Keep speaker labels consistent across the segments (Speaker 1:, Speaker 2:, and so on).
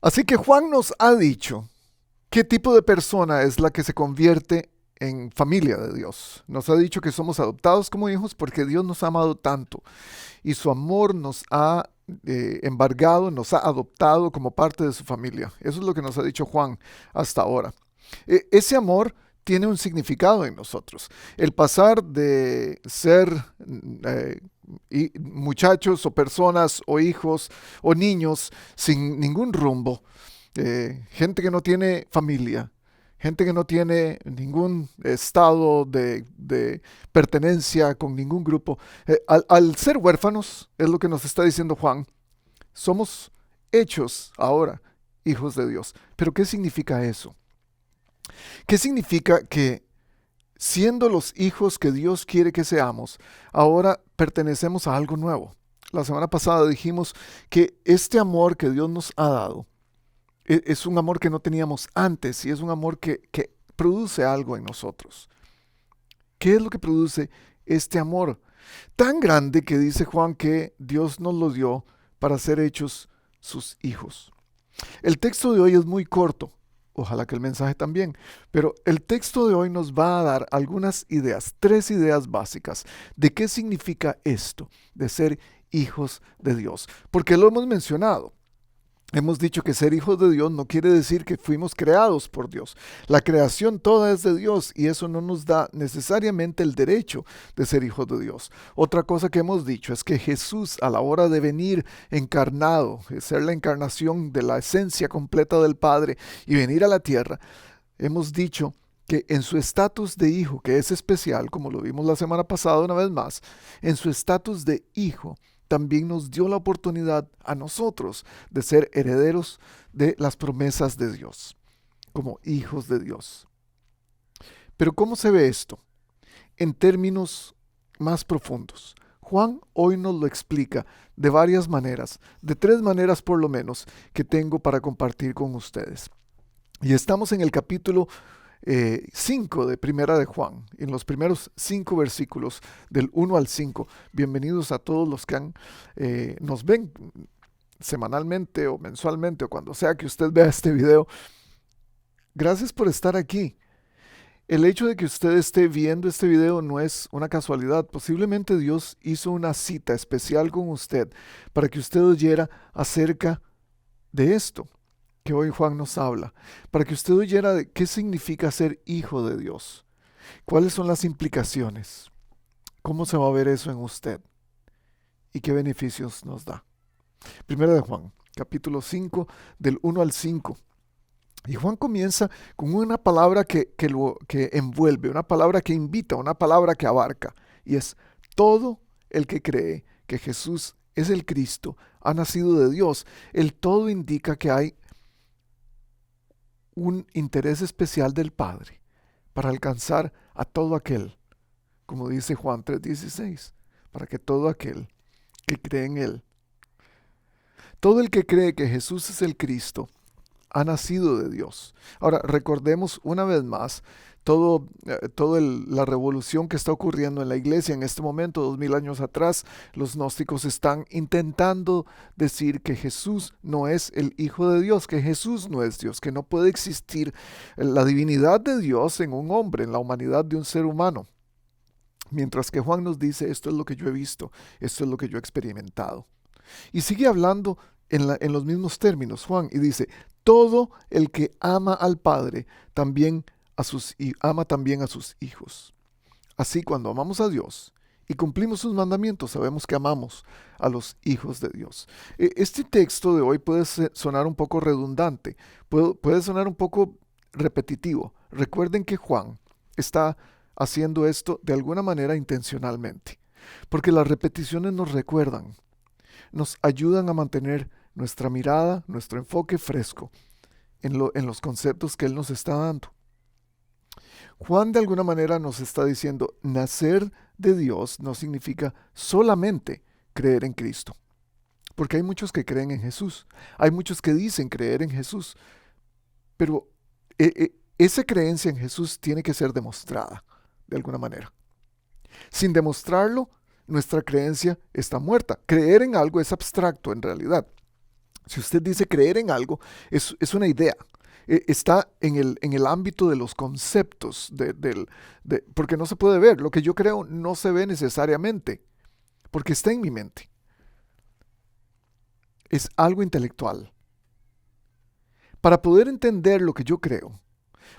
Speaker 1: Así que Juan nos ha dicho qué tipo de persona es la que se convierte en familia de Dios. Nos ha dicho que somos adoptados como hijos porque Dios nos ha amado tanto y su amor nos ha embargado, nos ha adoptado como parte de su familia. Eso es lo que nos ha dicho Juan hasta ahora. Ese amor tiene un significado en nosotros. El pasar de ser eh, muchachos o personas o hijos o niños sin ningún rumbo, gente que no tiene familia, gente que no tiene ningún estado de pertenencia con ningún grupo. Al ser huérfanos, es lo que nos está diciendo Juan, somos hechos ahora hijos de Dios. Pero ¿qué significa eso? ¿Qué significa que siendo los hijos que Dios quiere que seamos, ahora pertenecemos a algo nuevo? La semana pasada dijimos que este amor que Dios nos ha dado es un amor que no teníamos antes y es un amor que produce algo en nosotros. ¿Qué es lo que produce este amor tan grande que dice Juan que Dios nos lo dio para ser hechos sus hijos? El texto de hoy es muy corto, ojalá que el mensaje también, pero el texto de hoy nos va a dar algunas ideas, tres ideas básicas de qué significa esto de ser hijos de Dios, porque lo hemos mencionado. Hemos dicho que ser hijos de Dios no quiere decir que fuimos creados por Dios. La creación toda es de Dios y eso no nos da necesariamente el derecho de ser hijos de Dios. Otra cosa que hemos dicho es que Jesús, a la hora de venir encarnado, de ser la encarnación de la esencia completa del Padre y venir a la tierra, hemos dicho que en su estatus de hijo, que es especial, como lo vimos la semana pasada una vez más, en su estatus de hijo, también nos dio la oportunidad a nosotros de ser herederos de las promesas de Dios, como hijos de Dios. Pero ¿cómo se ve esto? En términos más profundos. Juan hoy nos lo explica de varias maneras, de tres maneras por lo menos, que tengo para compartir con ustedes. Y estamos en el capítulo 5 de Primera de Juan, en los primeros 5 versículos del 1 al 5. Bienvenidos a todos los que nos ven semanalmente o mensualmente o cuando sea que usted vea este video. Gracias por estar aquí. El hecho de que usted esté viendo este video no es una casualidad. Posiblemente Dios hizo una cita especial con usted para que usted oyera acerca de esto que hoy Juan nos habla, para que usted oyera de qué significa ser hijo de Dios, cuáles son las implicaciones, cómo se va a ver eso en usted y qué beneficios nos da. Primera de Juan, capítulo 5, del 1 al 5. Y Juan comienza con una palabra que envuelve, una palabra que invita, una palabra que abarca, y es todo el que cree que Jesús es el Cristo, ha nacido de Dios. El todo indica que hay un interés especial del Padre para alcanzar a todo aquel, como dice Juan 3:16, para que todo aquel que cree en Él, todo el que cree que Jesús es el Cristo, ha nacido de Dios. Ahora, recordemos una vez más toda la revolución que está ocurriendo en la iglesia en este momento, 2000 años atrás. Los gnósticos están intentando decir que Jesús no es el Hijo de Dios, que Jesús no es Dios, que no puede existir la divinidad de Dios en un hombre, en la humanidad de un ser humano. Mientras que Juan nos dice, esto es lo que yo he visto, esto es lo que yo he experimentado. Y sigue hablando en los mismos términos, Juan, y dice, todo el que ama al Padre también ama también a sus hijos. Así, cuando amamos a Dios y cumplimos sus mandamientos, sabemos que amamos a los hijos de Dios. Este texto de hoy puede sonar un poco redundante, puede sonar un poco repetitivo. Recuerden que Juan está haciendo esto de alguna manera intencionalmente, porque las repeticiones nos recuerdan, nos ayudan a mantener nuestra mirada, nuestro enfoque fresco en los conceptos que Él nos está dando. Juan de alguna manera nos está diciendo, nacer de Dios no significa solamente creer en Cristo, porque hay muchos que creen en Jesús, hay muchos que dicen creer en Jesús, pero esa creencia en Jesús tiene que ser demostrada de alguna manera. Sin demostrarlo, nuestra creencia está muerta. Creer en algo es abstracto en realidad. Si usted dice creer en algo, es una idea. Está en el ámbito de los conceptos, porque no se puede ver. Lo que yo creo no se ve necesariamente, porque está en mi mente. Es algo intelectual. Para poder entender lo que yo creo,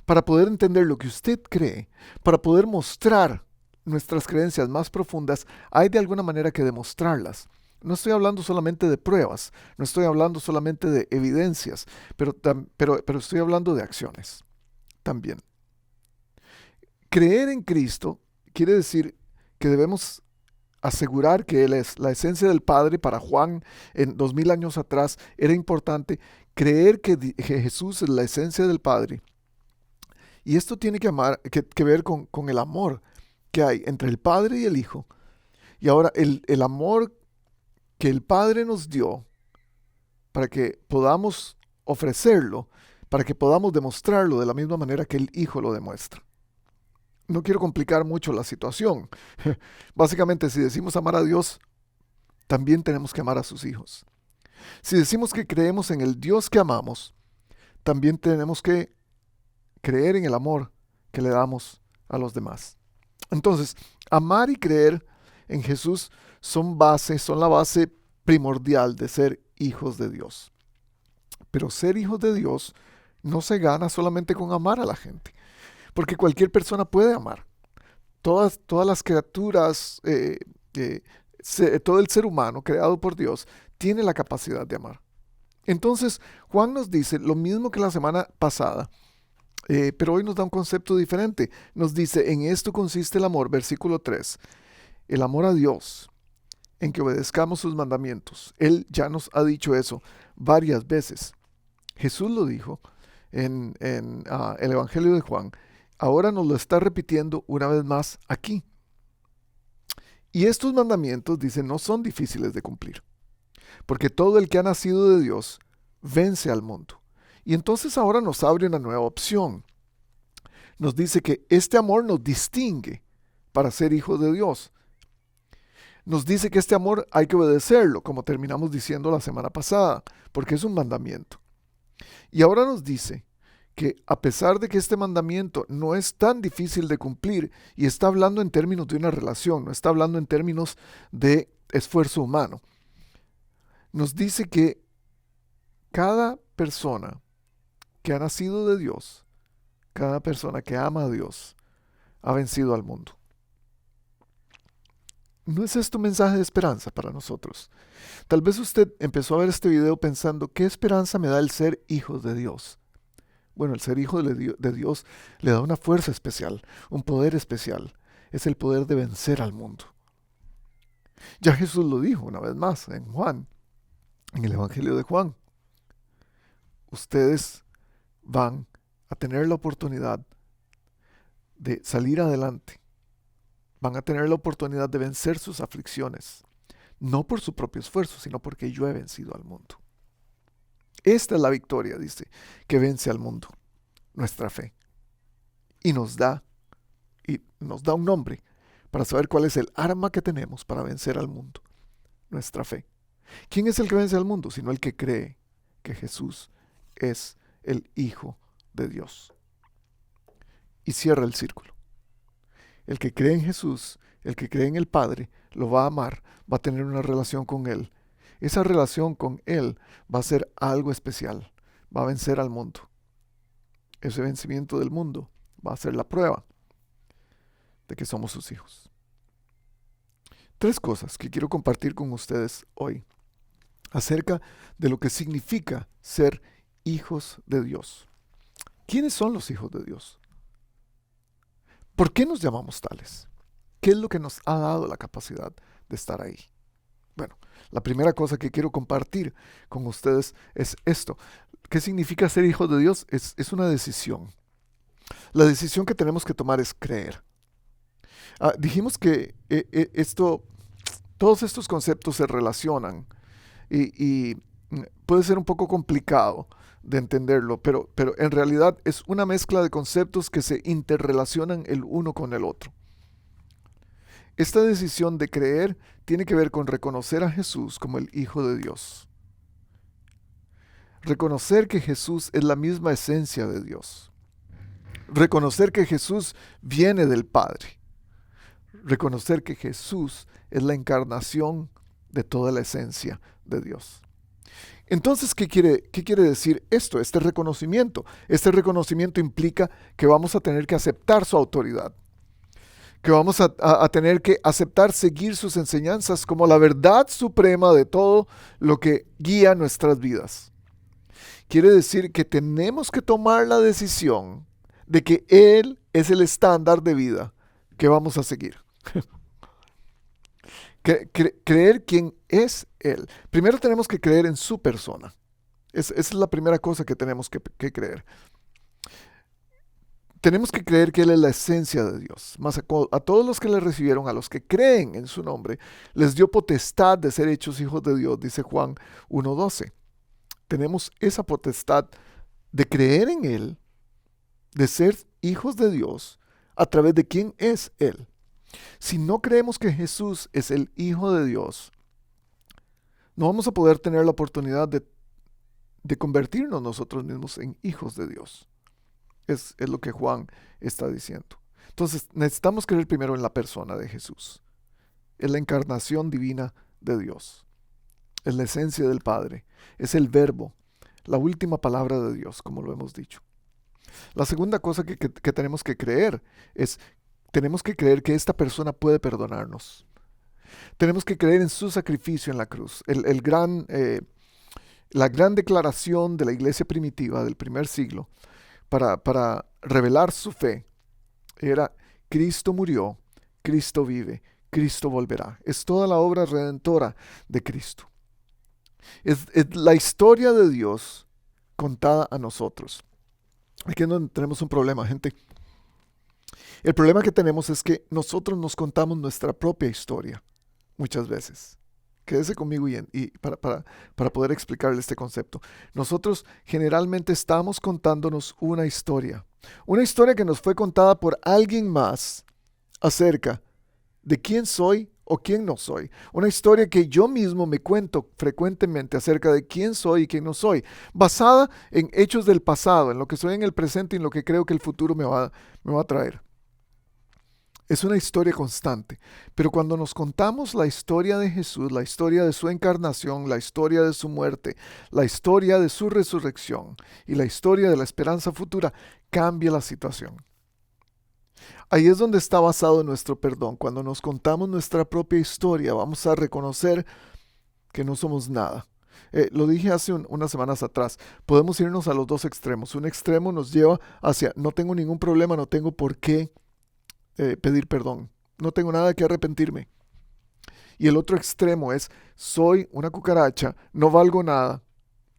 Speaker 1: para poder entender lo que usted cree, para poder mostrar nuestras creencias más profundas, hay de alguna manera que demostrarlas. No estoy hablando solamente de pruebas, no estoy hablando solamente de evidencias, pero estoy hablando de acciones también. Creer en Cristo quiere decir que debemos asegurar que Él es la esencia del Padre. Para Juan, en 2000 años atrás, era importante creer que Jesús es la esencia del Padre. Y esto tiene que ver con el amor que hay entre el Padre y el Hijo. Y ahora el amor que el Padre nos dio para que podamos ofrecerlo, para que podamos demostrarlo de la misma manera que el Hijo lo demuestra. No quiero complicar mucho la situación. Básicamente, si decimos amar a Dios, también tenemos que amar a sus hijos. Si decimos que creemos en el Dios que amamos, también tenemos que creer en el amor que le damos a los demás. Entonces, amar y creer en Jesús son la base primordial de ser hijos de Dios. Pero ser hijos de Dios no se gana solamente con amar a la gente, porque cualquier persona puede amar. Todas las criaturas, todo el ser humano creado por Dios tiene la capacidad de amar. Entonces, Juan nos dice lo mismo que la semana pasada, pero hoy nos da un concepto diferente. Nos dice, en esto consiste el amor, versículo 3, el amor a Dios, en que obedezcamos sus mandamientos. Él ya nos ha dicho eso varias veces. Jesús lo dijo en el Evangelio de Juan. Ahora nos lo está repitiendo una vez más aquí. Y estos mandamientos, dice, no son difíciles de cumplir, porque todo el que ha nacido de Dios vence al mundo. Y entonces ahora nos abre una nueva opción. Nos dice que este amor nos distingue para ser hijos de Dios. Nos dice que este amor hay que obedecerlo, como terminamos diciendo la semana pasada, porque es un mandamiento. Y ahora nos dice que a pesar de que este mandamiento no es tan difícil de cumplir, y está hablando en términos de una relación, no está hablando en términos de esfuerzo humano, nos dice que cada persona que ha nacido de Dios, cada persona que ama a Dios, ha vencido al mundo. ¿No es esto un mensaje de esperanza para nosotros? Tal vez usted empezó a ver este video pensando, ¿qué esperanza me da el ser hijos de Dios? Bueno, el ser hijo de Dios le da una fuerza especial, un poder especial. Es el poder de vencer al mundo. Ya Jesús lo dijo una vez más en Juan, en el Evangelio de Juan. Ustedes van a tener la oportunidad de salir adelante. Van a tener la oportunidad de vencer sus aflicciones. No por su propio esfuerzo, sino porque yo he vencido al mundo. Esta es la victoria, dice, que vence al mundo, nuestra fe. Y nos da un nombre para saber cuál es el arma que tenemos para vencer al mundo, nuestra fe. ¿Quién es el que vence al mundo? Sino el que cree que Jesús es el Hijo de Dios. Y cierra el círculo. El que cree en Jesús, el que cree en el Padre, lo va a amar, va a tener una relación con Él. Esa relación con Él va a ser algo especial, va a vencer al mundo. Ese vencimiento del mundo va a ser la prueba de que somos sus hijos. 3 cosas que quiero compartir con ustedes hoy acerca de lo que significa ser hijos de Dios. ¿Quiénes son los hijos de Dios? ¿Por qué nos llamamos tales? ¿Qué es lo que nos ha dado la capacidad de estar ahí? Bueno, la primera cosa que quiero compartir con ustedes es esto. ¿Qué significa ser hijos de Dios? Es una decisión. La decisión que tenemos que tomar es creer. Dijimos que todos estos conceptos se relacionan y puede ser un poco complicado de entenderlo, pero en realidad es una mezcla de conceptos que se interrelacionan el uno con el otro. Esta decisión de creer tiene que ver con reconocer a Jesús como el Hijo de Dios. Reconocer que Jesús es la misma esencia de Dios. Reconocer que Jesús viene del Padre. Reconocer que Jesús es la encarnación de toda la esencia de Dios. Entonces, ¿qué quiere decir esto? Este reconocimiento. Este reconocimiento implica que vamos a tener que aceptar su autoridad, que vamos a tener que aceptar seguir sus enseñanzas como la verdad suprema de todo lo que guía nuestras vidas. Quiere decir que tenemos que tomar la decisión de que Él es el estándar de vida que vamos a seguir. Creer quién es Él. Primero tenemos que creer en su persona. Esa es la primera cosa que tenemos que creer. Tenemos que creer que Él es la esencia de Dios. Mas a todos los que le recibieron, a los que creen en su nombre, les dio potestad de ser hechos hijos de Dios, dice Juan 1:12. Tenemos esa potestad de creer en Él, de ser hijos de Dios, a través de quién es Él. Si no creemos que Jesús es el Hijo de Dios, no vamos a poder tener la oportunidad de convertirnos nosotros mismos en hijos de Dios. Es lo que Juan está diciendo. Entonces, necesitamos creer primero en la persona de Jesús. Es la encarnación divina de Dios. Es la esencia del Padre. Es el verbo, la última palabra de Dios, como lo hemos dicho. La segunda cosa que tenemos que creer es, tenemos que creer que esta persona puede perdonarnos. Tenemos que creer en su sacrificio en la cruz. La gran declaración de la iglesia primitiva del primer siglo para revelar su fe era: Cristo murió, Cristo vive, Cristo volverá. Es toda la obra redentora de Cristo. Es la historia de Dios contada a nosotros. Aquí es donde tenemos un problema, gente. El problema que tenemos es que nosotros nos contamos nuestra propia historia muchas veces. Quédese conmigo para poder explicarle este concepto. Nosotros generalmente estamos contándonos una historia que nos fue contada por alguien más acerca de quién soy o quién no soy. Una historia que yo mismo me cuento frecuentemente acerca de quién soy y quién no soy, basada en hechos del pasado, en lo que soy en el presente y en lo que creo que el futuro me va a traer. Es una historia constante, pero cuando nos contamos la historia de Jesús, la historia de su encarnación, la historia de su muerte, la historia de su resurrección y la historia de la esperanza futura, cambia la situación. Ahí es donde está basado nuestro perdón. Cuando nos contamos nuestra propia historia, vamos a reconocer que no somos nada. Lo dije hace unas semanas atrás, podemos irnos a los dos extremos. Un extremo nos lleva hacia no tengo ningún problema, no tengo por qué pedir perdón, no tengo nada que arrepentirme. Y el otro extremo es soy una cucaracha, no valgo nada,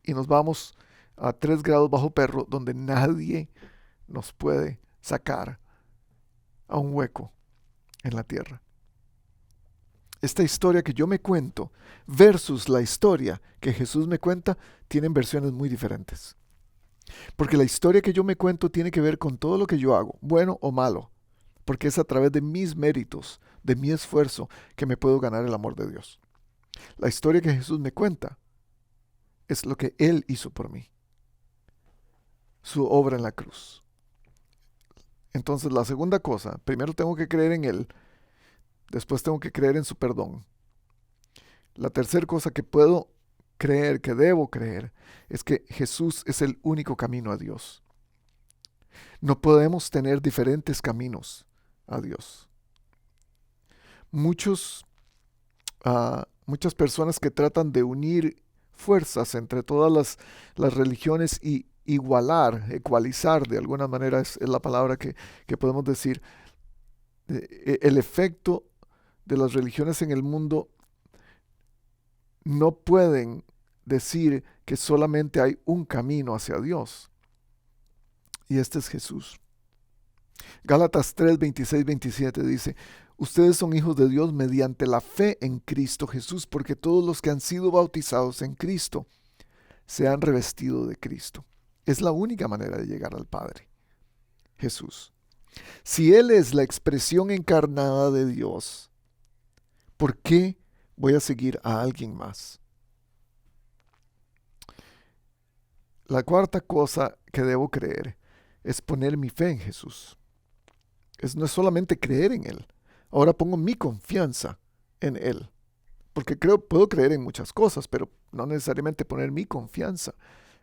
Speaker 1: y nos vamos a 3 grados bajo perro, donde nadie nos puede sacar a un hueco en la tierra. Esta historia que yo me cuento versus la historia que Jesús me cuenta tienen versiones muy diferentes. Porque la historia que yo me cuento tiene que ver con todo lo que yo hago, bueno o malo, porque es a través de mis méritos, de mi esfuerzo, que me puedo ganar el amor de Dios. La historia que Jesús me cuenta es lo que Él hizo por mí, su obra en la cruz. Entonces, la segunda cosa, primero tengo que creer en Él, después tengo que creer en su perdón. La tercera cosa que puedo creer, que debo creer, es que Jesús es el único camino a Dios. No podemos tener diferentes caminos a Dios. Muchas personas que tratan de unir fuerzas entre todas las religiones y ecualizar de alguna manera es la palabra que podemos decir. El efecto de las religiones en el mundo no pueden decir que solamente hay un camino hacia Dios. Y este es Jesús. Gálatas 3, 26, 27 dice: ustedes son hijos de Dios mediante la fe en Cristo Jesús, porque todos los que han sido bautizados en Cristo se han revestido de Cristo. Es la única manera de llegar al Padre, Jesús. Si Él es la expresión encarnada de Dios, ¿por qué voy a seguir a alguien más? La cuarta cosa que debo creer es poner mi fe en Jesús. No es solamente creer en Él. Ahora pongo mi confianza en Él. Porque puedo creer en muchas cosas, pero no necesariamente poner mi confianza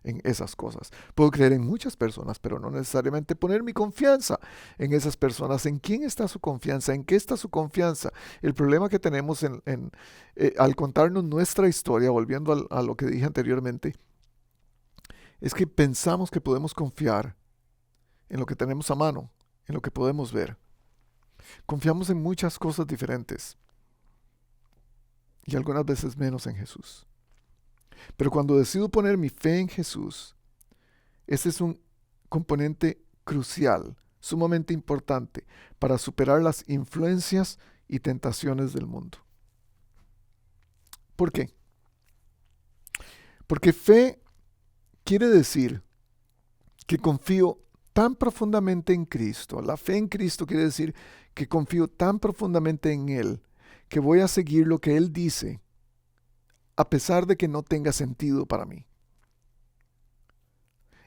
Speaker 1: en esas cosas. Puedo creer en muchas personas, pero no necesariamente poner mi confianza en esas personas. ¿En quién está su confianza? ¿En qué está su confianza? El problema que tenemos al contarnos nuestra historia, volviendo a lo que dije anteriormente, es que pensamos que podemos confiar en lo que tenemos a mano, en lo que podemos ver. Confiamos en muchas cosas diferentes y algunas veces menos en Jesús. Pero cuando decido poner mi fe en Jesús, ese es un componente crucial, sumamente importante para superar las influencias y tentaciones del mundo. ¿Por qué? Porque fe quiere decir que confío tan profundamente en Cristo. La fe en Cristo quiere decir que confío tan profundamente en Él que voy a seguir lo que Él dice, a pesar de que no tenga sentido para mí.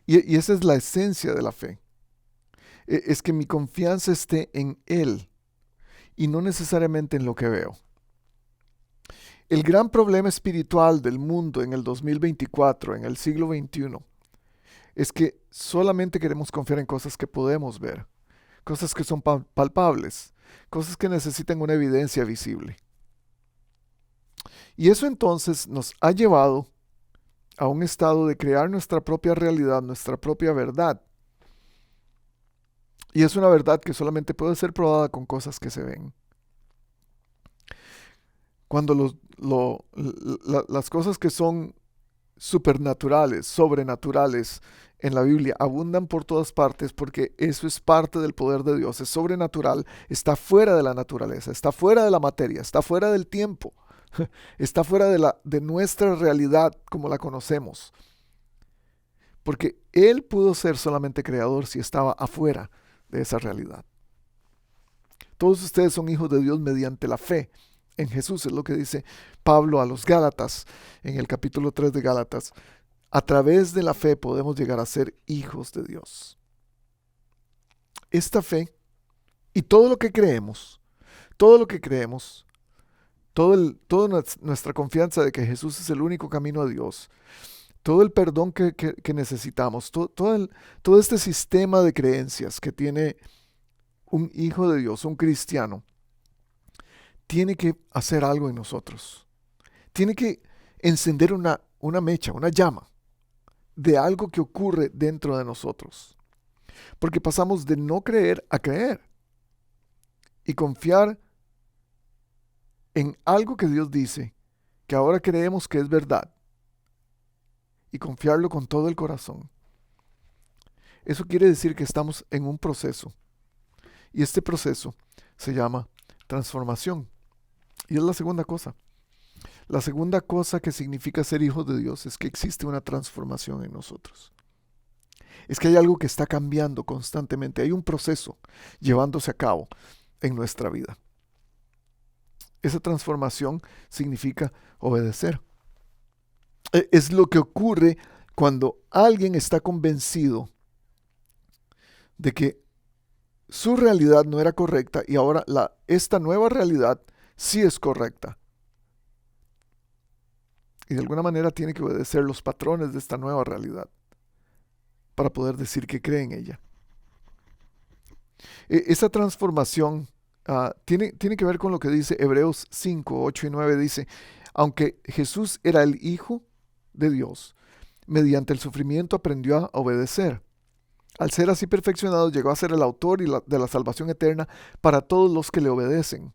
Speaker 1: Y esa es la esencia de la fe. Es que mi confianza esté en Él y no necesariamente en lo que veo. El gran problema espiritual del mundo en el 2024, en el siglo XXI, es que solamente queremos confiar en cosas que podemos ver, cosas que son palpables, cosas que necesitan una evidencia visible. Y eso entonces nos ha llevado a un estado de crear nuestra propia realidad, nuestra propia verdad. Y es una verdad que solamente puede ser probada con cosas que se ven. Cuando las cosas que son supernaturales, sobrenaturales en la Biblia abundan por todas partes, porque eso es parte del poder de Dios, es sobrenatural, está fuera de la naturaleza, está fuera de la materia, está fuera del tiempo, está fuera de nuestra realidad como la conocemos. Porque Él pudo ser solamente creador si estaba afuera de esa realidad. Todos ustedes son hijos de Dios mediante la fe en Jesús, es lo que dice Pablo a los Gálatas, en el capítulo 3 de Gálatas. A través de la fe podemos llegar a ser hijos de Dios. Esta fe y todo lo que creemos, toda nuestra confianza de que Jesús es el único camino a Dios, todo el perdón que necesitamos, todo este sistema de creencias que tiene un hijo de Dios, un cristiano, tiene que hacer algo en nosotros. Tiene que encender una mecha, una llama de algo que ocurre dentro de nosotros. Porque pasamos de no creer a creer y confiar en algo que Dios dice, que ahora creemos que es verdad, y confiarlo con todo el corazón. Eso quiere decir que estamos en un proceso, y este proceso se llama transformación. Y es la segunda cosa. La segunda cosa que significa ser hijos de Dios es que existe una transformación en nosotros. Es que hay algo que está cambiando constantemente, hay un proceso llevándose a cabo en nuestra vida. Esa transformación significa obedecer. Es lo que ocurre cuando alguien está convencido de que su realidad no era correcta y ahora esta nueva realidad sí es correcta. Y de alguna manera tiene que obedecer los patrones de esta nueva realidad para poder decir que cree en ella. Esa transformación tiene que ver con lo que dice Hebreos 5, 8 y 9. Dice, aunque Jesús era el Hijo de Dios, mediante el sufrimiento aprendió a obedecer. Al ser así perfeccionado, llegó a ser el autor de la salvación eterna para todos los que le obedecen.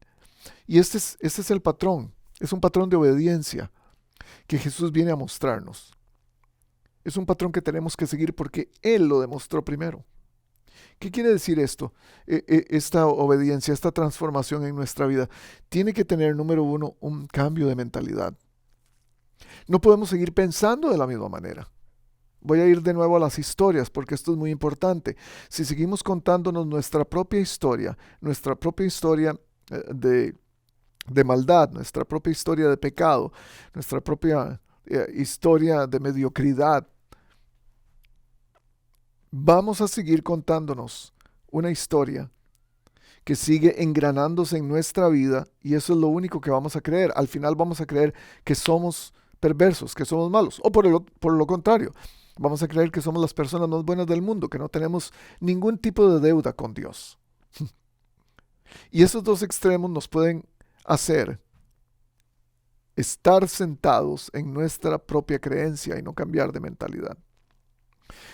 Speaker 1: Y este es el patrón, es un patrón de obediencia que Jesús viene a mostrarnos. Es un patrón que tenemos que seguir porque Él lo demostró primero. ¿Qué quiere decir esto? Esta obediencia, esta transformación en nuestra vida tiene que tener, número uno, un cambio de mentalidad. No podemos seguir pensando de la misma manera. Voy a ir de nuevo a las historias porque esto es muy importante. Si seguimos contándonos nuestra propia historia de maldad, nuestra propia historia de pecado, nuestra propia historia de mediocridad, vamos a seguir contándonos una historia que sigue engranándose en nuestra vida y eso es lo único que vamos a creer. Al final vamos a creer que somos perversos, que somos malos, o por lo contrario, vamos a creer que somos las personas más buenas del mundo, que no tenemos ningún tipo de deuda con Dios. Y esos dos extremos nos pueden hacer estar sentados en nuestra propia creencia y no cambiar de mentalidad.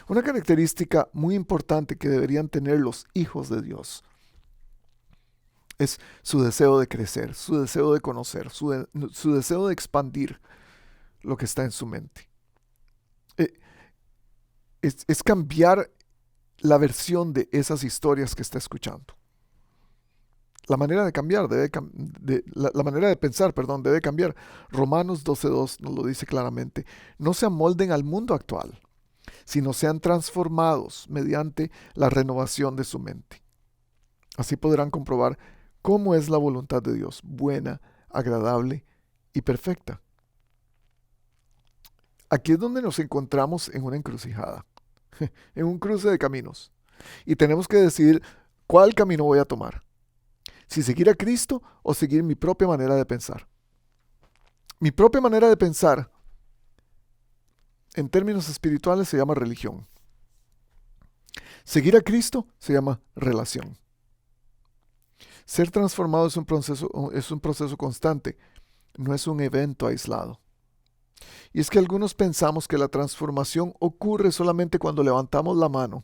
Speaker 1: Una característica muy importante que deberían tener los hijos de Dios es su deseo de crecer, su deseo de conocer, su deseo de expandir lo que está en su mente. Es cambiar la versión de esas historias que está escuchando. La manera de cambiar, la manera de pensar, perdón, debe cambiar. Romanos 12:2 nos lo dice claramente. No se amolden al mundo actual, sino sean transformados mediante la renovación de su mente. Así podrán comprobar cómo es la voluntad de Dios, buena, agradable y perfecta. Aquí es donde nos encontramos en una encrucijada, en un cruce de caminos. Y tenemos que decidir cuál camino voy a tomar. Si seguir a Cristo o seguir mi propia manera de pensar. Mi propia manera de pensar, en términos espirituales, se llama religión. Seguir a Cristo se llama relación. Ser transformado es un proceso constante, no es un evento aislado. Y es que algunos pensamos que la transformación ocurre solamente cuando levantamos la mano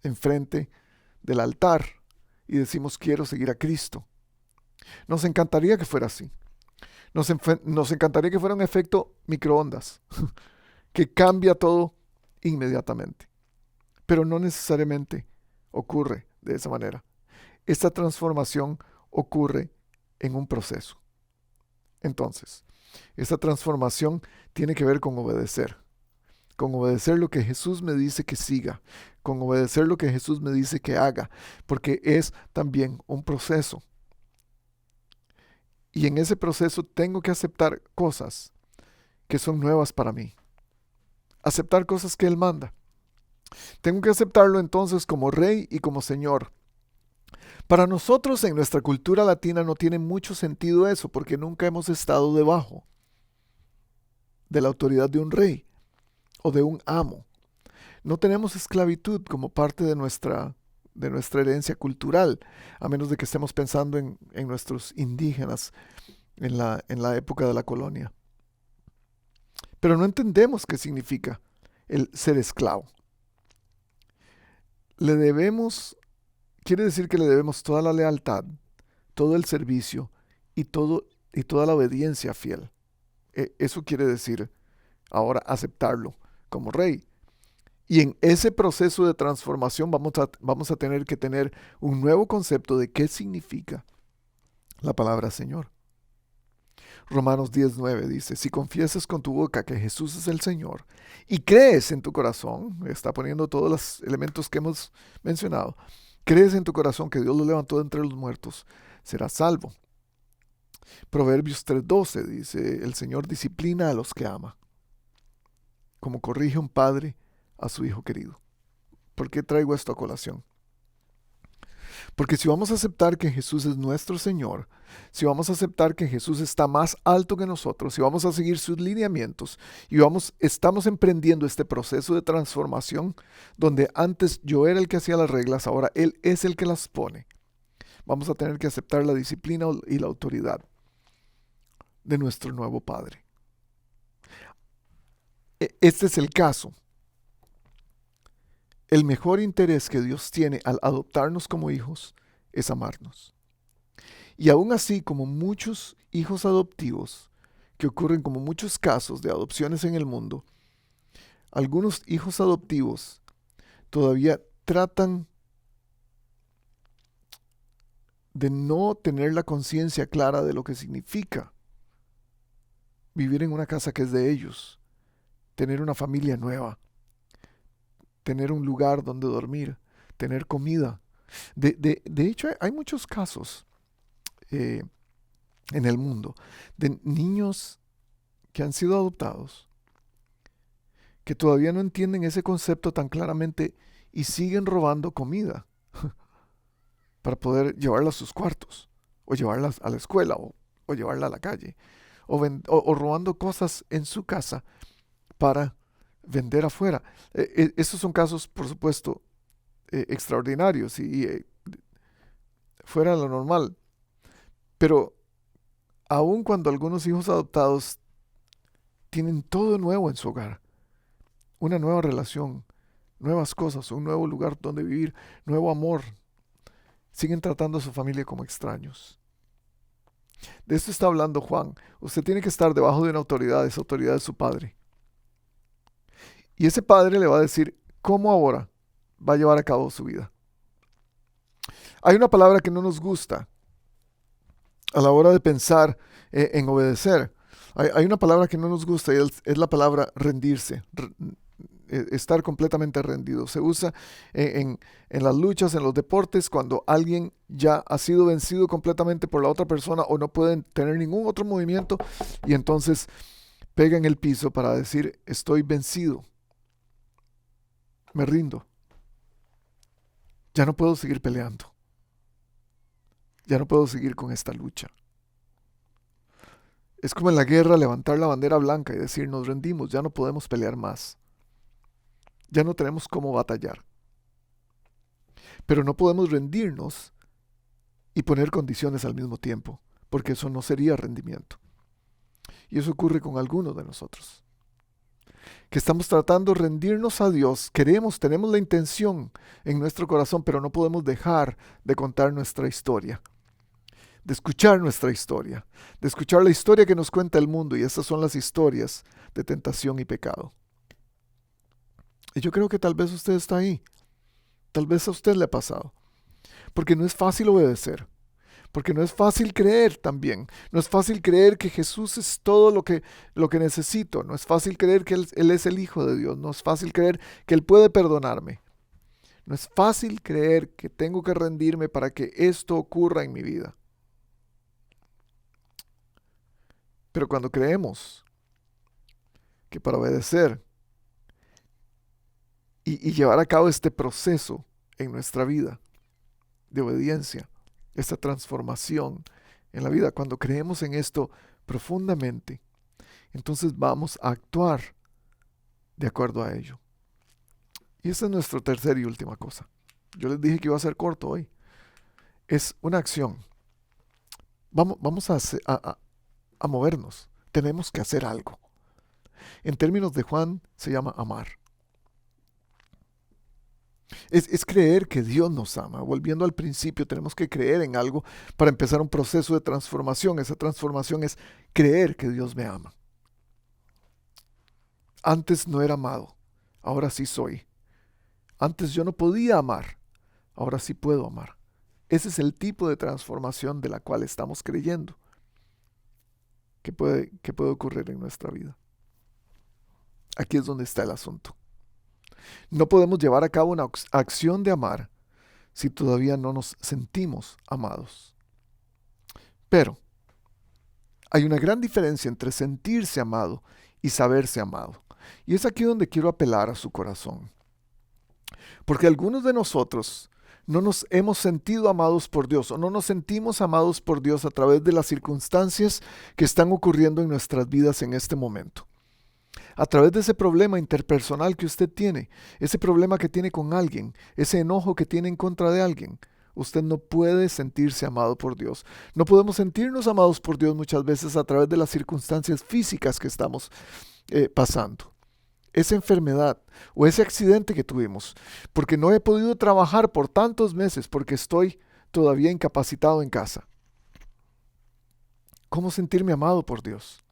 Speaker 1: enfrente del altar y decimos quiero seguir a Cristo. Nos encantaría que fuera así. Nos encantaría que fuera un efecto microondas, que cambia todo inmediatamente. Pero no necesariamente ocurre de esa manera. Esta transformación ocurre en un proceso. Entonces, esta transformación tiene que ver con obedecer lo que Jesús me dice que siga, con obedecer lo que Jesús me dice que haga, porque es también un proceso. Y en ese proceso tengo que aceptar cosas que son nuevas para mí. Aceptar cosas que Él manda. Tengo que aceptarlo entonces como Rey y como Señor. Para nosotros en nuestra cultura latina no tiene mucho sentido eso, porque nunca hemos estado debajo de la autoridad de un rey o de un amo. No tenemos esclavitud como parte de nuestra herencia cultural, a menos de que estemos pensando en nuestros indígenas en la época de la colonia. Pero no entendemos qué significa el ser esclavo. Quiere decir que le debemos toda la lealtad, todo el servicio y toda la obediencia fiel. Eso quiere decir ahora aceptarlo como rey. Y en ese proceso de transformación vamos a tener que tener un nuevo concepto de qué significa la palabra Señor. Romanos 10:9 dice, si confiesas con tu boca que Jesús es el Señor y crees en tu corazón, está poniendo todos los elementos que hemos mencionado, crees en tu corazón que Dios lo levantó de entre los muertos, serás salvo. Proverbios 3:12 dice, el Señor disciplina a los que ama, como corrige un padre a su hijo querido. ¿Por qué traigo esto a colación? Porque si vamos a aceptar que Jesús es nuestro Señor, si vamos a aceptar que Jesús está más alto que nosotros, si vamos a seguir sus lineamientos y estamos emprendiendo este proceso de transformación donde antes yo era el que hacía las reglas, ahora Él es el que las pone, vamos a tener que aceptar la disciplina y la autoridad de nuestro nuevo Padre. Este es el caso. El mejor interés que Dios tiene al adoptarnos como hijos es amarnos. Y aún así, como muchos hijos adoptivos, que ocurren como muchos casos de adopciones en el mundo, algunos hijos adoptivos todavía tratan de no tener la conciencia clara de lo que significa vivir en una casa que es de ellos, tener una familia nueva, tener un lugar donde dormir, tener comida. De hecho, hay muchos casos en el mundo de niños que han sido adoptados, que todavía no entienden ese concepto tan claramente y siguen robando comida para poder llevarla a sus cuartos, o llevarla a la escuela, o llevarla a la calle, o robando cosas en su casa para vender afuera. Estos son casos, por supuesto, extraordinarios y fuera de lo normal. Pero aun cuando algunos hijos adoptados tienen todo nuevo en su hogar, una nueva relación, nuevas cosas, un nuevo lugar donde vivir, nuevo amor, siguen tratando a su familia como extraños. De esto está hablando Juan. Usted tiene que estar debajo de una autoridad, esa autoridad de su padre. Y ese padre le va a decir cómo ahora va a llevar a cabo su vida. Hay una palabra que no nos gusta a la hora de pensar en obedecer. Hay una palabra que no nos gusta y es la palabra rendirse, estar completamente rendido. Se usa en las luchas, en los deportes, cuando alguien ya ha sido vencido completamente por la otra persona o no pueden tener ningún otro movimiento y entonces pega en el piso para decir estoy vencido, me rindo, ya no puedo seguir peleando. Ya no puedo seguir con esta lucha. Es como en la guerra levantar la bandera blanca y decir nos rendimos, ya no podemos pelear más. Ya no tenemos cómo batallar. Pero no podemos rendirnos y poner condiciones al mismo tiempo, porque eso no sería rendimiento. Y eso ocurre con algunos de nosotros. Que estamos tratando de rendirnos a Dios, tenemos la intención en nuestro corazón, pero no podemos dejar de contar nuestra historia. De escuchar nuestra historia, de escuchar la historia que nos cuenta el mundo, y esas son las historias de tentación y pecado. Y yo creo que tal vez usted está ahí, tal vez a usted le ha pasado, porque no es fácil obedecer, porque no es fácil creer también, no es fácil creer que Jesús es todo lo que necesito, no es fácil creer que Él es el Hijo de Dios, no es fácil creer que Él puede perdonarme, no es fácil creer que tengo que rendirme para que esto ocurra en mi vida. Pero cuando creemos que para obedecer y llevar a cabo este proceso en nuestra vida de obediencia, esta transformación en la vida, cuando creemos en esto profundamente, entonces vamos a actuar de acuerdo a ello. Y esa es nuestra tercera y última cosa. Yo les dije que iba a ser corto hoy. Es una acción. Vamos a movernos. Tenemos que hacer algo. En términos de Juan, se llama amar. Es creer que Dios nos ama. Volviendo al principio, tenemos que creer en algo para empezar un proceso de transformación. Esa transformación es creer que Dios me ama. Antes no era amado, ahora sí soy. Antes yo no podía amar, ahora sí puedo amar. Ese es el tipo de transformación de la cual estamos creyendo que puede ocurrir en nuestra vida. Aquí es donde está el asunto. No podemos llevar a cabo una acción de amar si todavía no nos sentimos amados. Pero hay una gran diferencia entre sentirse amado y saberse amado. Y es aquí donde quiero apelar a su corazón. Porque algunos de nosotros no nos hemos sentido amados por Dios o no nos sentimos amados por Dios a través de las circunstancias que están ocurriendo en nuestras vidas en este momento. A través de ese problema interpersonal que usted tiene, ese problema que tiene con alguien, ese enojo que tiene en contra de alguien, usted no puede sentirse amado por Dios. No podemos sentirnos amados por Dios muchas veces a través de las circunstancias físicas que estamos pasando. Esa enfermedad o ese accidente que tuvimos, porque no he podido trabajar por tantos meses porque estoy todavía incapacitado en casa. ¿Cómo sentirme amado por Dios?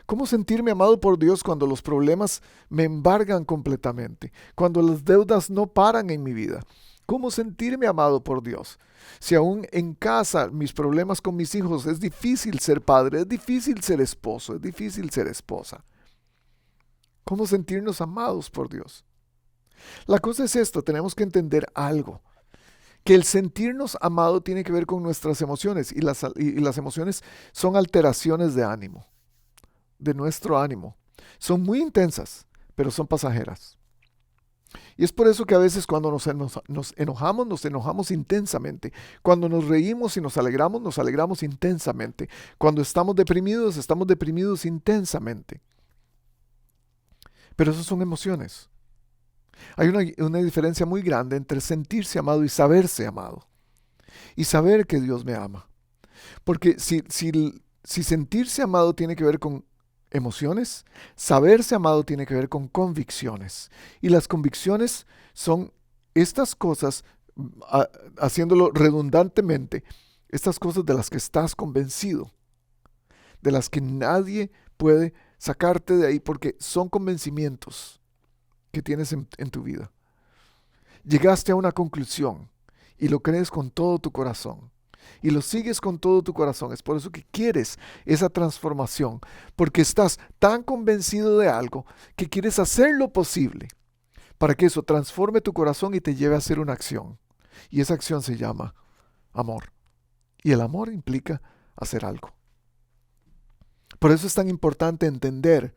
Speaker 1: ¿Cómo sentirme amado por Dios cuando los problemas me embargan completamente? Cuando las deudas no paran en mi vida. ¿Cómo sentirme amado por Dios? Si aún en casa mis problemas con mis hijos, es difícil ser padre, es difícil ser esposo, es difícil ser esposa. ¿Cómo sentirnos amados por Dios? La cosa es esto, tenemos que entender algo. Que el sentirnos amado tiene que ver con nuestras emociones y las emociones son alteraciones de ánimo, de nuestro ánimo. Son muy intensas, pero son pasajeras. Y es por eso que a veces cuando nos enojamos intensamente. Cuando nos reímos y nos alegramos intensamente. Cuando estamos deprimidos intensamente. Pero esas son emociones. Hay una diferencia muy grande entre sentirse amado y saberse amado. Y saber que Dios me ama. Porque si sentirse amado tiene que ver con emociones, saberse amado tiene que ver con convicciones. Y las convicciones son estas cosas, haciéndolo redundantemente, estas cosas de las que estás convencido, de las que nadie puede sacarte de ahí porque son convencimientos que tienes en tu vida. Llegaste a una conclusión y lo crees con todo tu corazón. Y lo sigues con todo tu corazón. Es por eso que quieres esa transformación. Porque estás tan convencido de algo que quieres hacer lo posible para que eso transforme tu corazón y te lleve a hacer una acción. Y esa acción se llama amor. Y el amor implica hacer algo. Por eso es tan importante entender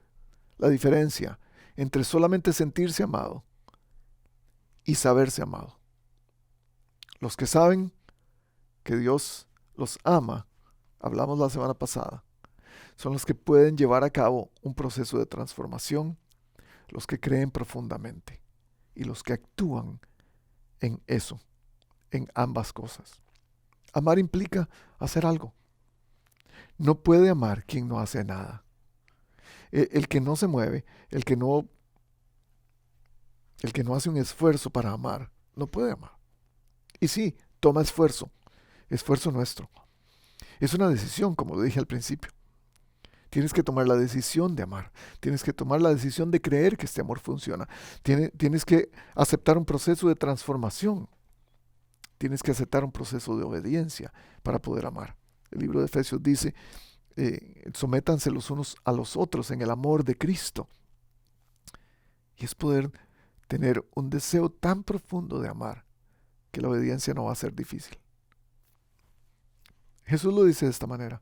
Speaker 1: la diferencia entre solamente sentirse amado y saberse amado. Los que saben que Dios los ama, hablamos la semana pasada, son los que pueden llevar a cabo un proceso de transformación, los que creen profundamente y los que actúan en eso, en ambas cosas. Amar implica hacer algo. No puede amar quien no hace nada. El que no se mueve, el que no hace un esfuerzo para amar, no puede amar. Y sí, toma esfuerzo nuestro. Es una decisión, como lo dije al principio. Tienes que tomar la decisión de amar. Tienes que tomar la decisión de creer que este amor funciona. Tienes que aceptar un proceso de transformación. Tienes que aceptar un proceso de obediencia para poder amar. El libro de Efesios dice, sométanse los unos a los otros en el amor de Cristo. Y es poder tener un deseo tan profundo de amar que la obediencia no va a ser difícil. Jesús lo dice de esta manera.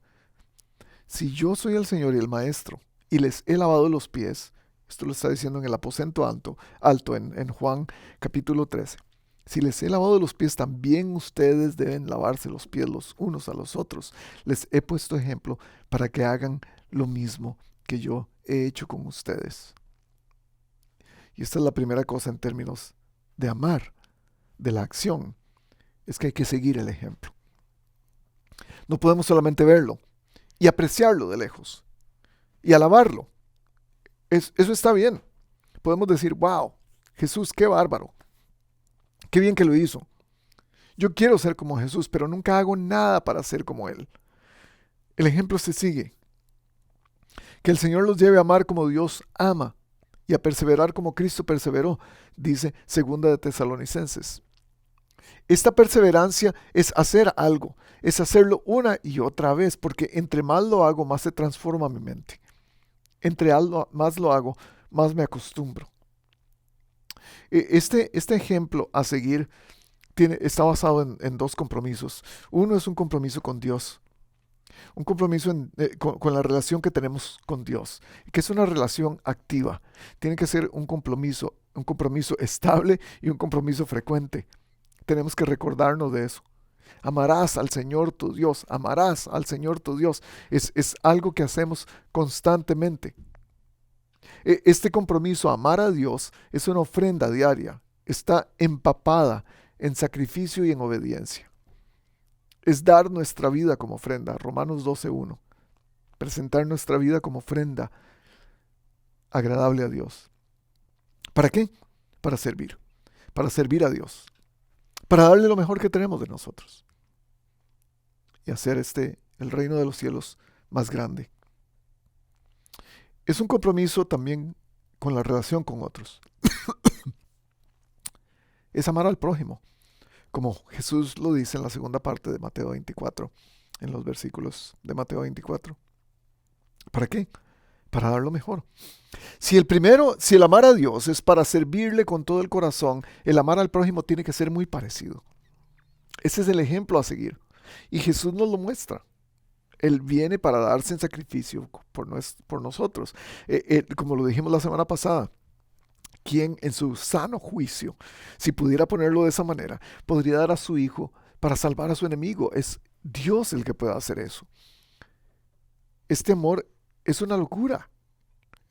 Speaker 1: Si yo soy el Señor y el Maestro y les he lavado los pies, esto lo está diciendo en el aposento alto en Juan capítulo 13. Si les he lavado los pies, también ustedes deben lavarse los pies los unos a los otros. Les he puesto ejemplo para que hagan lo mismo que yo he hecho con ustedes. Y esta es la primera cosa en términos de amar, de la acción, es que hay que seguir el ejemplo. No podemos solamente verlo y apreciarlo de lejos y alabarlo. Eso está bien. Podemos decir, wow, Jesús, qué bárbaro. Qué bien que lo hizo. Yo quiero ser como Jesús, pero nunca hago nada para ser como Él. El ejemplo se sigue. Que el Señor los lleve a amar como Dios ama y a perseverar como Cristo perseveró, dice 2 de Tesalonicenses. Esta perseverancia es hacer algo, es hacerlo una y otra vez, porque entre más lo hago, más se transforma mi mente. Entre más lo hago, más me acostumbro. Este ejemplo a seguir está basado en dos compromisos. Uno es un compromiso con Dios, un compromiso con la relación que tenemos con Dios, que es una relación activa. Tiene que ser un compromiso estable y un compromiso frecuente. Tenemos que recordarnos de eso. Amarás al Señor tu Dios, amarás al Señor tu Dios. Es algo que hacemos constantemente. Este compromiso, amar a Dios, es una ofrenda diaria. Está empapada en sacrificio y en obediencia. Es dar nuestra vida como ofrenda. Romanos 12:1. Presentar nuestra vida como ofrenda agradable a Dios. ¿Para qué? Para servir a Dios. Para darle lo mejor que tenemos de nosotros. Y hacer el reino de los cielos más grande. Es un compromiso también con la relación con otros. Es amar al prójimo, como Jesús lo dice en la segunda parte de Mateo 24, en los versículos de Mateo 24. ¿Para qué? Para dar lo mejor. Si el amar a Dios es para servirle con todo el corazón, el amar al prójimo tiene que ser muy parecido. Ese es el ejemplo a seguir. Y Jesús nos lo muestra. Él viene para darse en sacrificio por nosotros. Como lo dijimos la semana pasada, ¿Quién en su sano juicio, si pudiera ponerlo de esa manera, podría dar a su hijo para salvar a su enemigo? Es Dios el que puede hacer eso. Este amor es una locura,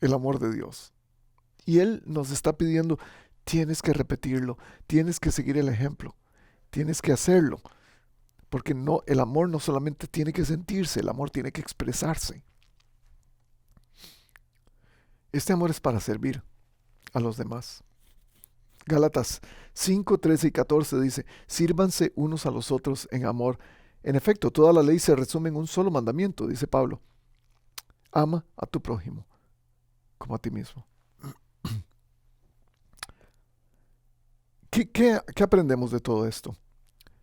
Speaker 1: el amor de Dios. Y Él nos está pidiendo, tienes que repetirlo, tienes que seguir el ejemplo, tienes que hacerlo. Porque no, el amor no solamente tiene que sentirse, el amor tiene que expresarse. Este amor es para servir a los demás. Gálatas 5, 13 y 14 dice, sírvanse unos a los otros en amor. En efecto, toda la ley se resume en un solo mandamiento, dice Pablo. Ama a tu prójimo como a ti mismo. ¿Qué aprendemos de todo esto?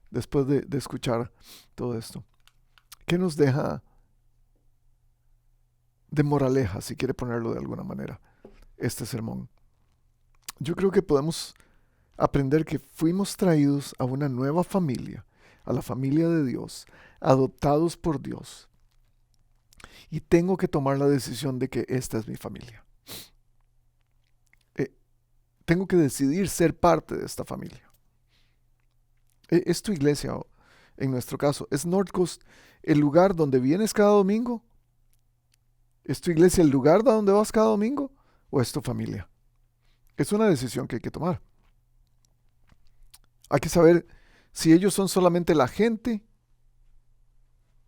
Speaker 1: Después de escuchar todo esto. ¿Qué nos deja de moraleja, si quiere ponerlo de alguna manera, este sermón? Yo creo que podemos aprender que fuimos traídos a una nueva familia, a la familia de Dios, adoptados por Dios. Y tengo que tomar la decisión de que esta es mi familia. Tengo que decidir ser parte de esta familia. ¿Es tu iglesia, en nuestro caso? ¿Es North Coast el lugar donde vienes cada domingo? ¿Es tu iglesia el lugar de donde vas cada domingo? ¿O es tu familia? Es una decisión que hay que tomar. Hay que saber si ellos son solamente la gente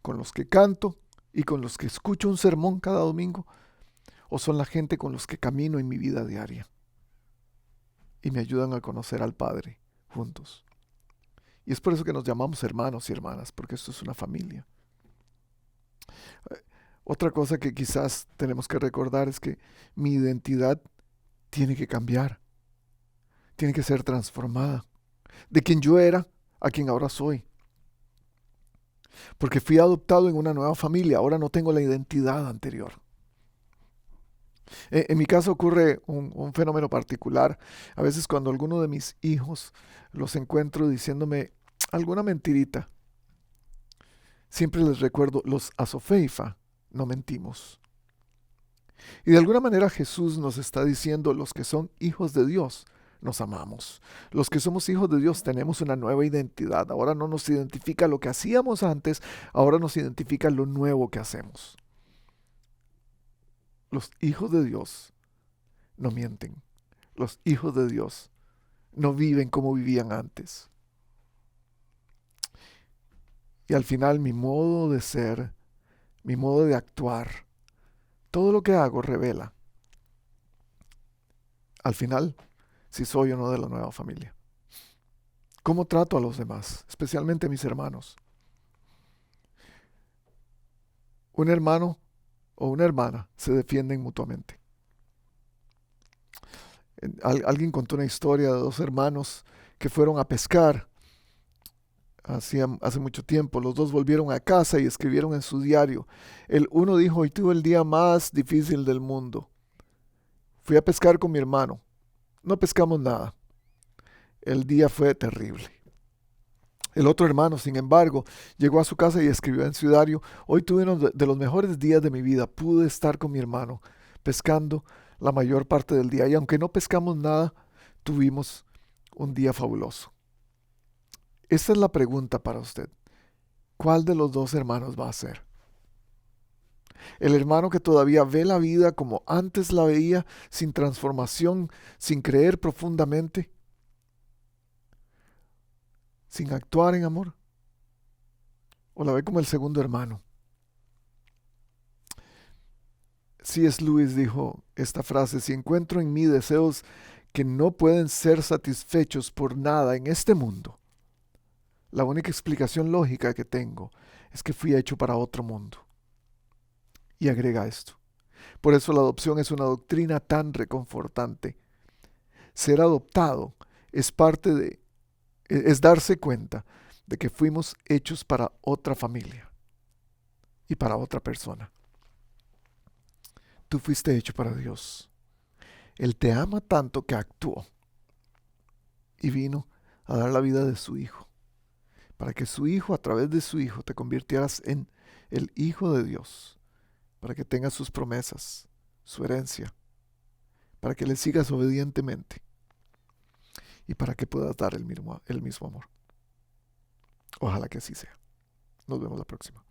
Speaker 1: con los que canto y con los que escucho un sermón cada domingo, o son la gente con los que camino en mi vida diaria y me ayudan a conocer al Padre juntos. Y es por eso que nos llamamos hermanos y hermanas, porque esto es una familia. Otra cosa que quizás tenemos que recordar es que mi identidad tiene que cambiar, tiene que ser transformada, de quien yo era a quien ahora soy. Porque fui adoptado en una nueva familia, ahora no tengo la identidad anterior. En mi caso ocurre un fenómeno particular. A veces cuando alguno de mis hijos los encuentro diciéndome alguna mentirita, siempre les recuerdo, los asofeifa, no mentimos. Y de alguna manera Jesús nos está diciendo, los que son hijos de Dios, nos amamos. Los que somos hijos de Dios tenemos una nueva identidad. Ahora no nos identifica lo que hacíamos antes, ahora nos identifica lo nuevo que hacemos. Los hijos de Dios no mienten. Los hijos de Dios no viven como vivían antes. Y al final mi modo de ser, mi modo de actuar, todo lo que hago revela, al final, si soy o no de la nueva familia. ¿Cómo trato a los demás, especialmente a mis hermanos? Un hermano o una hermana se defienden mutuamente. Alguien contó una historia de dos hermanos que fueron a pescar hace mucho tiempo. Los dos volvieron a casa y escribieron en su diario. El uno dijo, hoy tuve el día más difícil del mundo. Fui a pescar con mi hermano. No pescamos nada. El día fue terrible. El otro hermano, sin embargo, llegó a su casa y escribió en su diario, hoy tuve uno de los mejores días de mi vida. Pude estar con mi hermano pescando la mayor parte del día. Y aunque no pescamos nada, tuvimos un día fabuloso. Esta es la pregunta para usted. ¿Cuál de los dos hermanos va a ser? El hermano que todavía ve la vida como antes la veía, sin transformación, sin creer profundamente, sin actuar en amor. ¿O la ve como el segundo hermano? C.S. Lewis dijo esta frase, si encuentro en mí deseos que no pueden ser satisfechos por nada en este mundo, la única explicación lógica que tengo es que fui hecho para otro mundo. Y agrega esto. Por eso la adopción es una doctrina tan reconfortante. Ser adoptado es darse cuenta de que fuimos hechos para otra familia y para otra persona. Tú fuiste hecho para Dios. Él te ama tanto que actuó y vino a dar la vida de su Hijo, para que su Hijo, a través de su Hijo, te convirtieras en el Hijo de Dios, para que tengas sus promesas, su herencia, para que le sigas obedientemente y para que puedas dar el mismo amor. Ojalá que así sea. Nos vemos la próxima.